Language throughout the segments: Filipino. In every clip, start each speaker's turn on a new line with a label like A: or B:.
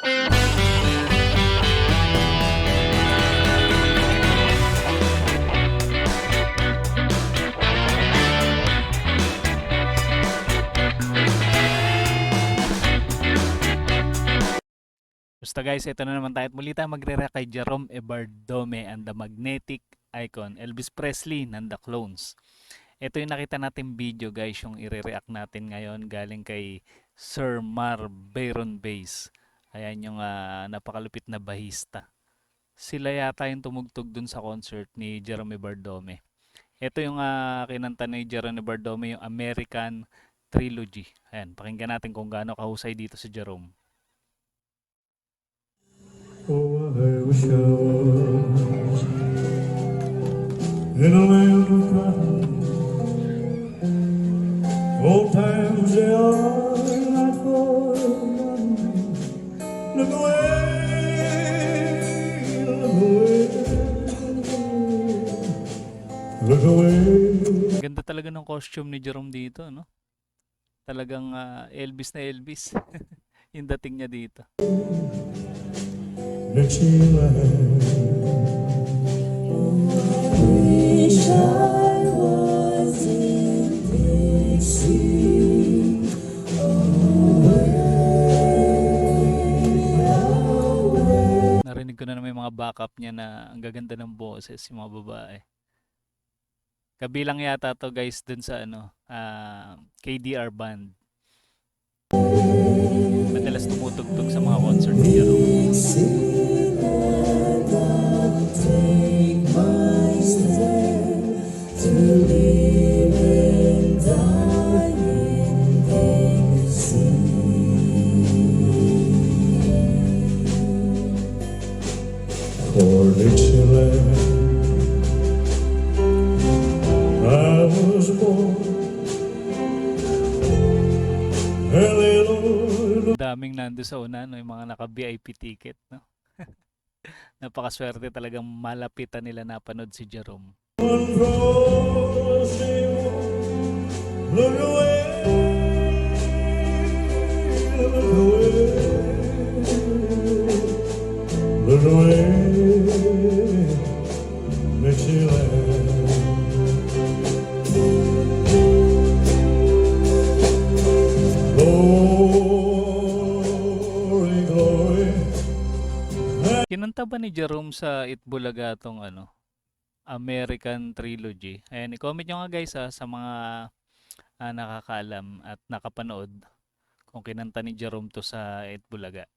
A: Basta guys, ito na naman tayo at muli tayo magre-react kay Jerome Ebardome and the Magnetic Icon, Elvis Presley and the Clones. Ito yung nakita natin video guys, yung i-react natin ngayon galing kay Sir Mar Byron Bass. Ayan yung napakalupit na bahista. Sila yata yung tumugtog dun sa concert ni Jerome Ebardome. Ito yung kinanta ni Jerome Ebardome, yung American Trilogy. Ayan, pakinggan natin kung gaano kahusay dito si Jerome.
B: Oh, I wish I was in a land of promise. Old times they are not for money. Look away, look away, look away.
A: Ganda talaga ng costume ni Jerome dito, no? Talagang Elvis na Elvis. Yung dating niya dito.
B: Dixieland.
C: Wish I was in Dixie.
A: Narinig ko na may mga backup niya na ang gaganda ng boses, yung mga babae. Kabilang yata to guys dun sa KDR band. Madalas tumutugtog sa mga concert ni Jerome.
C: Take my stand to live and die in Dixie.
B: For Dixieland I was born.
A: Daming nando sa una, no, yung mga naka-VIP ticket, no? Napakaswerte talagang malapitan nila napanood si Jerome.
B: Look away, look away, look away, Dixieland. Glory, glory.
A: Kinanta ba ni Jerome sa Itbulaga tong American Trilogy? Ayan, i-comment nyo nga guys sa mga nakakaalam at nakapanood kung kinanta ni Jerome to sa Itbulaga.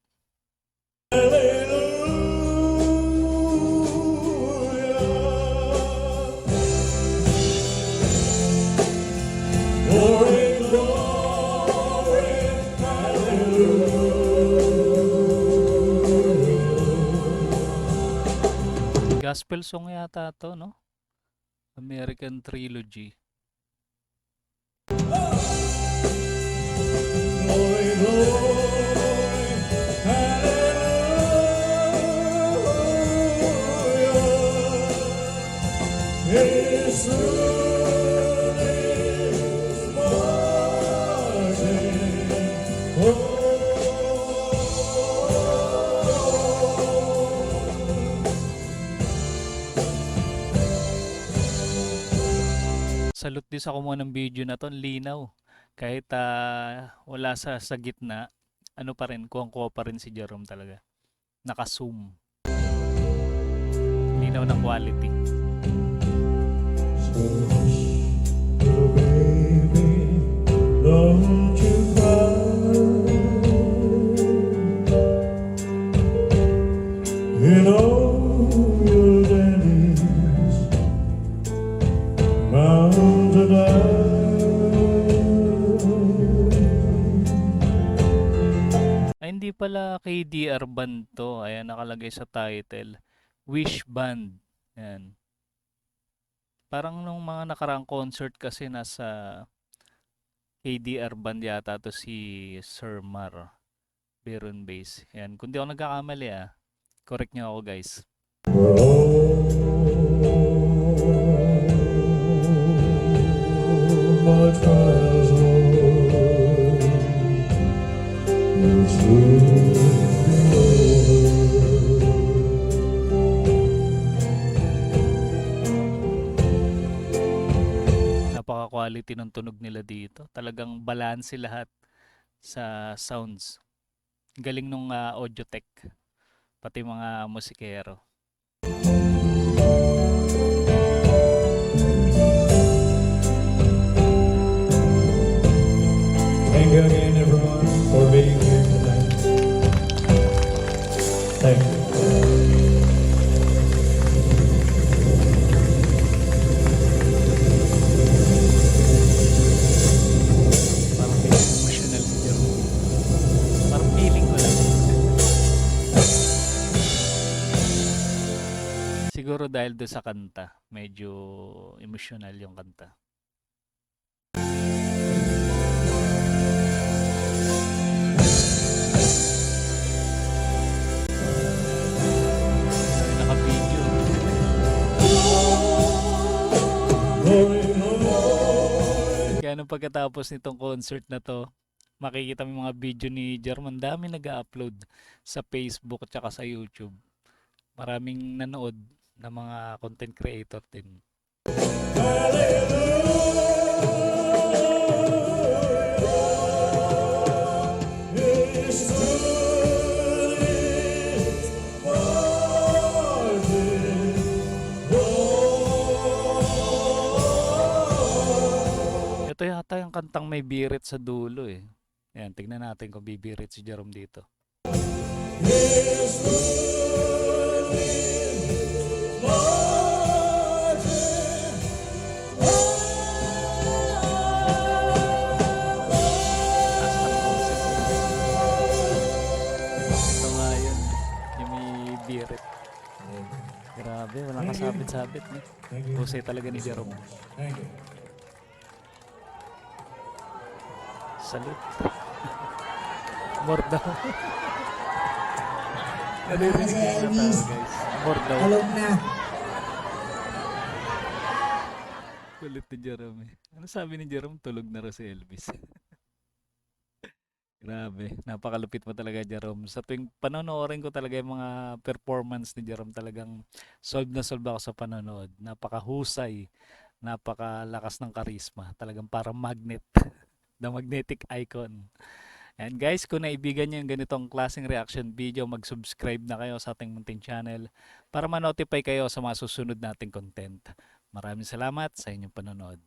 B: Glory, glory, hallelujah.
A: Gospel song yata to, no? American Trilogy.
B: Glory, glory, hallelujah. His soon is marching home.
A: Salute din sa kumuha ng video na to, linaw. Kahit wala sa gitna, ano pa rin, kuwang-kuha pa rin si Jerome talaga. Naka-zoom. Linaw ng quality.
B: So hush, little baby, don't you cry. You know your daddy's bound to die.
A: Ay, hindi pala KDR band to. Ayan, nakalagay sa title. Wish Band. Ayan. Parang nung mga nakaraang concert kasi nasa KDR band yata to si Sir Mar Byron Bass. Ayan. Kung di ako nagkakamali correct nyo ako guys.
B: My trials, Lord, will soon be
A: quality ng tunog nila dito. Talagang balanse lahat sa sounds. Galing nung audio tech, pati mga musikero.
B: Thank you again, everyone, for being here tonight. Thank you.
A: Parang medyo emotional si Jerome. Parang feeling ko lang. Siguro dahil doon sa kanta, medyo emotional yung kanta. Naka-video. Kaya nung pagkatapos nitong concert na to, makikita mo yung mga video ni Jerome. Ang dami nag-upload sa Facebook at saka sa YouTube. Maraming nanood na mga content creator din. Ito yata yung kantang may birit sa dulo eh. Ayan, tignan natin kung bibirit si Jerome dito. Taas ng boses. Ito nga yun, yung may birit. Grabe, walang kasabit-sabit. No?
B: Thank you.
A: Husay talaga ni Jerome.
B: Thank you.
A: Salute. More daw. Naririnig
C: Si
A: ko yung
C: Elvis.
A: tao, guys. More daw.
C: Alog na.
A: Kulit ni Jerome. Ano sabi ni Jerome? Tulog na raw si Elvis. Grabe. Napakalupit mo talaga, Jerome. Sa tuwing panonoodin ko talaga yung mga performance ni Jerome, talagang solve na solve ako sa panonood. Napakahusay. Napakalakas ng karisma. Talagang parang magnet. The magnetic icon. And guys, kung naibigan nyo yung ganitong klaseng reaction video, mag-subscribe na kayo sa ating munting channel para ma-notify kayo sa mga susunod nating content. Maraming salamat sa inyong panonood.